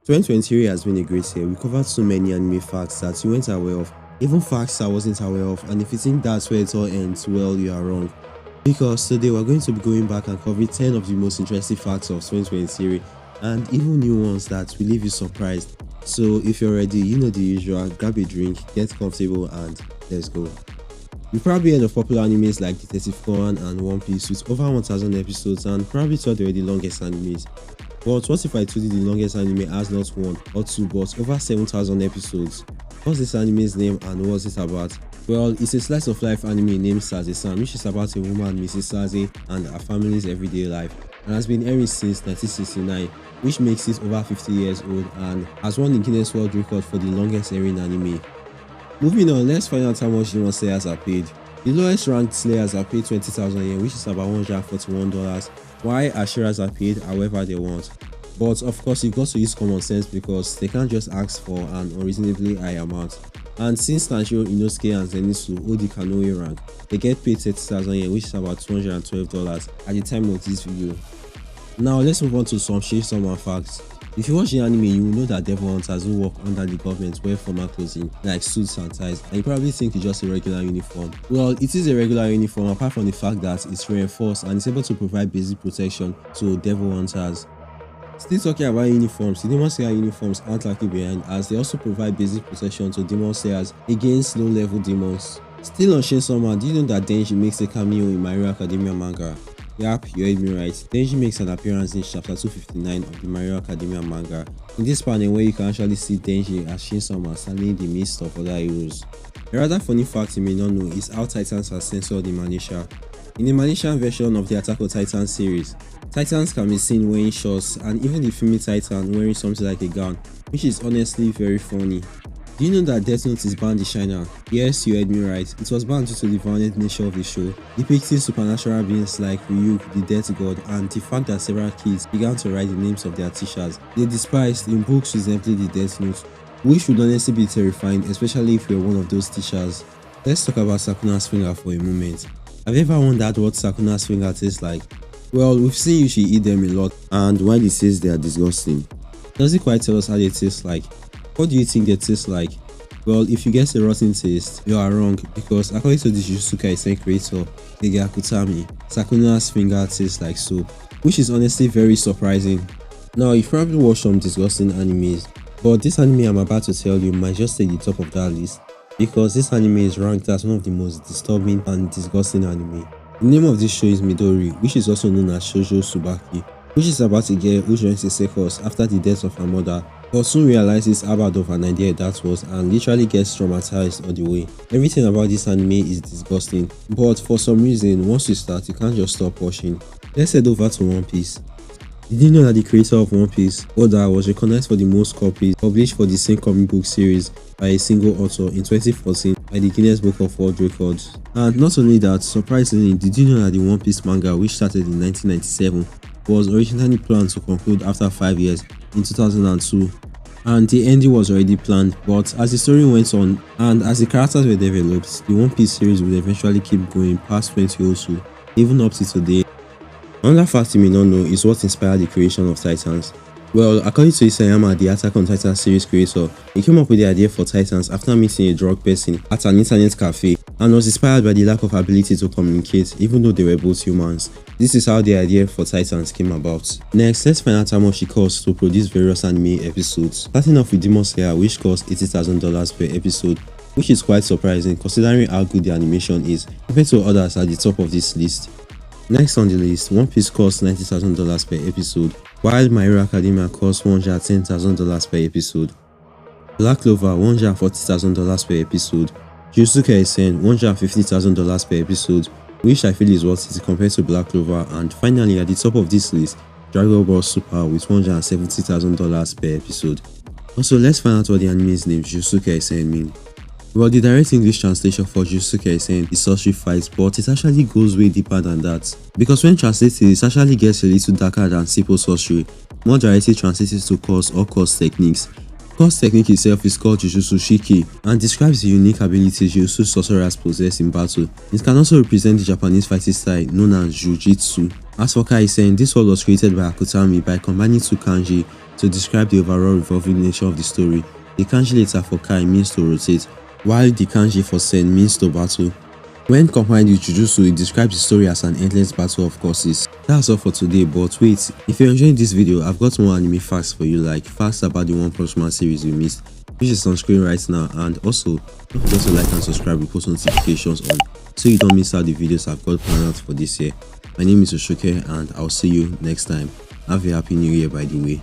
2023 has been a great year. We covered so many anime facts that you weren't aware of, even facts I wasn't aware of, and if you think that's where it all ends, well, you are wrong. Because today we're going to be going back and covering 10 of the most interesting facts of 2023 and even new ones that will leave you surprised. So if you're ready, you know the usual, grab a drink, get comfortable, and let's go. You probably heard of popular animes like Detective Conan and One Piece with over 1000 episodes and probably thought they were the longest animes. But what if I told you the longest anime has not one or two but over 7000 episodes? What's this anime's name and what's it about? Well, it's a slice of life anime named Saze-san, which is about a woman, Mrs. Saze, and her family's everyday life, and has been airing since 1969, which makes it over 50 years old and has won the Guinness World Record for the longest airing anime. Moving on, let's find out how much Demon Slayers are paid. The lowest ranked Slayers are paid 20,000 yen, which is about $141, while Ashiras are paid however they want. But of course, you've got to use common sense because they can't just ask for an unreasonably high amount. And since Tanjiro Inosuke and Zenitsu hold the Kanoe rank, they get paid 30,000 yen, which is about $212 at the time of this video. Now let's move on to some Chainsaw facts. If you watch the anime, you will know that devil hunters who work under the government wear formal clothing like suits and ties, and you probably think it's just a regular uniform. Well, it is a regular uniform apart from the fact that it's reinforced and it's able to provide basic protection to devil hunters. Still talking about uniforms, the Demon Slayer uniforms aren't lacking behind as they also provide basic protection to Demon Slayers against low-level demons. Still on Chainsaw Man, do you know that Denji makes a cameo in My Hero Academia manga? Yep, you heard me right. Denji makes an appearance in chapter 259 of the My Hero Academia manga. In this panel where you can actually see Denji as Chainsaw Man standing in the midst of other heroes. A rather funny fact you may not know is how Titans are censored in Malaysia. In the Malaysian version of the Attack on Titan series, Titans can be seen wearing shorts and even the female Titan wearing something like a gown, which is honestly very funny. Do you know that Death Note is banned in China? Yes, you heard me right. It was banned due to the violent nature of the show, depicting supernatural beings like Ryuk, the Death God, and the fact that several kids began to write the names of their teachers they despised in books resembling the Death Note, which would honestly be terrifying, especially if you're one of those teachers. Let's talk about Sakuna's finger for a moment. Have you ever wondered what Sakuna's finger tastes like? Well, we've seen Yushi eat them a lot, and while he says they are disgusting, does he quite tell us how they taste like? What do you think they taste like? Well, if you guess a rotten taste, you are wrong because according to the Jujutsu Kaisen creator, Gege Akutami, Sakuna's finger tastes like soap, which is honestly very surprising. Now, you've probably watched some disgusting animes, but this anime I'm about to tell you might just take the top of that list because this anime is ranked as one of the most disturbing and disgusting anime. The name of this show is Midori, which is also known as Shoujo Tsubaki, which is about a girl who joins a circus after the death of her mother, but soon realizes how bad of an idea that was and literally gets traumatized all the way. Everything about this anime is disgusting, but for some reason, once you start, you can't just stop watching. Let's head over to One Piece. Did you know that the creator of One Piece, Oda, was recognized for the most copies published for the same comic book series by a single author in 2014 by the Guinness Book of World Records? And not only that, surprisingly, did you know that the One Piece manga, which started in 1997, was originally planned to conclude after 5 years in 2002, and the ending was already planned, but as the story went on and as the characters were developed, the One Piece series would eventually keep going past 2002, even up to today. Another fact you may not know is what inspired the creation of Titans. Well, according to Isayama, the Attack on Titan series creator, he came up with the idea for Titans after meeting a drug person at an internet cafe and was inspired by the lack of ability to communicate even though they were both humans. This is how the idea for Titans came about. Next, let's find out how much it costs to produce various anime episodes. Starting off with Demon Slayer, which costs $80,000 per episode, which is quite surprising considering how good the animation is compared to others at the top of this list. Next on the list, One Piece costs $90,000 per episode, while My Hero Academia costs $110,000 per episode. Black Clover $140,000 per episode. Jujutsu Kaisen $150,000 per episode, which I feel is worth it compared to Black Clover. And finally, at the top of this list, Dragon Ball Super with $170,000 per episode. Also, let's find out what the anime's name Jujutsu Kaisen means. Well, the direct English translation for Jujutsu Kaisen is sorcery fights, but it actually goes way deeper than that. Because when translated, it actually gets a little darker than simple sorcery, more directly translated to curse or curse techniques. Curse technique itself is called Jujutsu Shiki and describes the unique abilities Jujutsu sorcerers possess in battle. It can also represent the Japanese fighting style known as Jujitsu. As for Kaisen, this word was created by Akutami by combining two kanji to describe the overall revolving nature of the story. The kanji letter for Kai means to rotate, while the kanji for Sen means to battle. When combined with Jujutsu, it describes the story as an endless battle of courses. That's all for today, but wait, if you're enjoying this video, I've got more anime facts for you, like facts about the One Punch Man series you missed, which is on screen right now. And also, don't forget to like and subscribe with post notifications on so you don't miss out the videos I've got planned out for this year. My name is Oshoke and I'll see you next time. Have a happy new year, by the way.